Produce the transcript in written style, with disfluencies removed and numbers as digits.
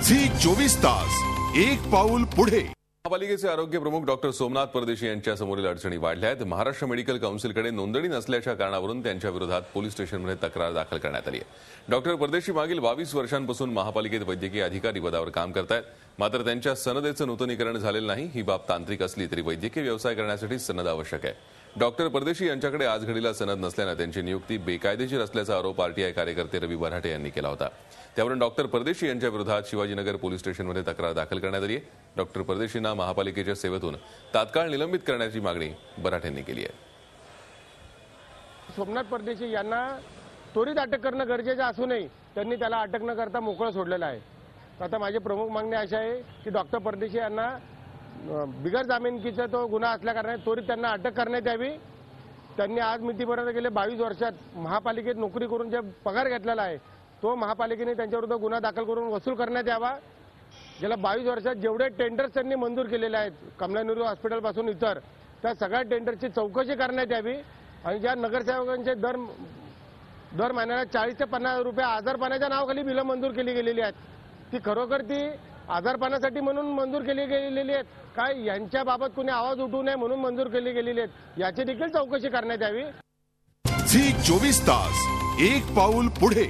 Zee 24 तास एक पाऊल पुढे। महापालिकेचे आरोग्य प्रमुख डॉक्टर सोमनाथ परदेशी यांच्या समोरील अडचणी वाढल्या आहेत। महाराष्ट्र मेडिकल काउन्सिलकडे नोंदणी नसल्याच्या कारणावरून त्यांच्या विरोधात पोलीस स्टेशनमध्ये तक्रार दाखल करण्यात आली आहे। डॉक्टर परदेशी मागील 22 वर्षांपासून महापालिकेत वैद्यकीय अधिकारी पदावर काम करतायत, मात्र त्यांच्या सनदेचं नूतनीकरण झालेलं नाही। ही बाब तांत्रिक असली तरी वैद्यकीय व्यवसाय करण्यासाठी सनद आवश्यक आहे। डॉक्टर परदेशी यांच्याकडे आज घडीला सनद नसल्यानं त्यांची नियुक्ती बेकायदेशीर असल्याचा आरोप आरटीआय कार्यकर्ते रवी बराटे यांनी केला होता। त्यावरून डॉक्टर परदेशी यांच्या विरोधात शिवाजीनगर पोलीस स्टेशनमध्ये तक्रार दाखल करण्यात आली आहे। डॉक्टर परदेशींना महापालिकेच्या सेवेतून तात्काळ निलंबित करण्याची मागणी बराटेंनी केली आहे। सोमनाथ परदेशी यांना त्वरित अटक करणं गरजेचं असूनही त्यांनी त्याला अटक न करता मोकळं सोडलेलं आहे। आता माझी प्रमुख मागणी अशी आहे की डॉक्टर परदेशी यांना बिगर जामीनकीचा तो गुन्हा असल्याकारणाने त्वरित त्यांना अटक करण्यात यावी। त्यांनी आज मितीपर्यंत गेले 22 वर्षात महापालिकेत नोकरी करून जे पगार घेतलेला आहे तो महापालिकेने त्यांच्याविरुद्ध गुन्हा दाखल करून वसूल करण्यात यावा। गेल्या 22 वर्षात जेवढे टेंडर्स त्यांनी मंजूर केलेले आहेत कमलानेहरू हॉस्पिटलपासून इतर त्या सगळ्या टेंडरची चौकशी करण्यात यावी आणि ज्या नगरसेवकांचे दर महिन्याला 40 ते 50 रुपये आजारपणाच्या नावाखाली बिलं मंजूर केली गेलेली आहेत, ती खरोखर ती आजारपणासाठी म्हणून मंजूर केली गेलेली आहेत काय यांच्या बाबत कुणी आवाज उठवू नये म्हणून मंजूर केली गेलेली आहेत, याची देखील चौकशी करण्यात यावी। झी 24 तास एक पाऊल पुढे।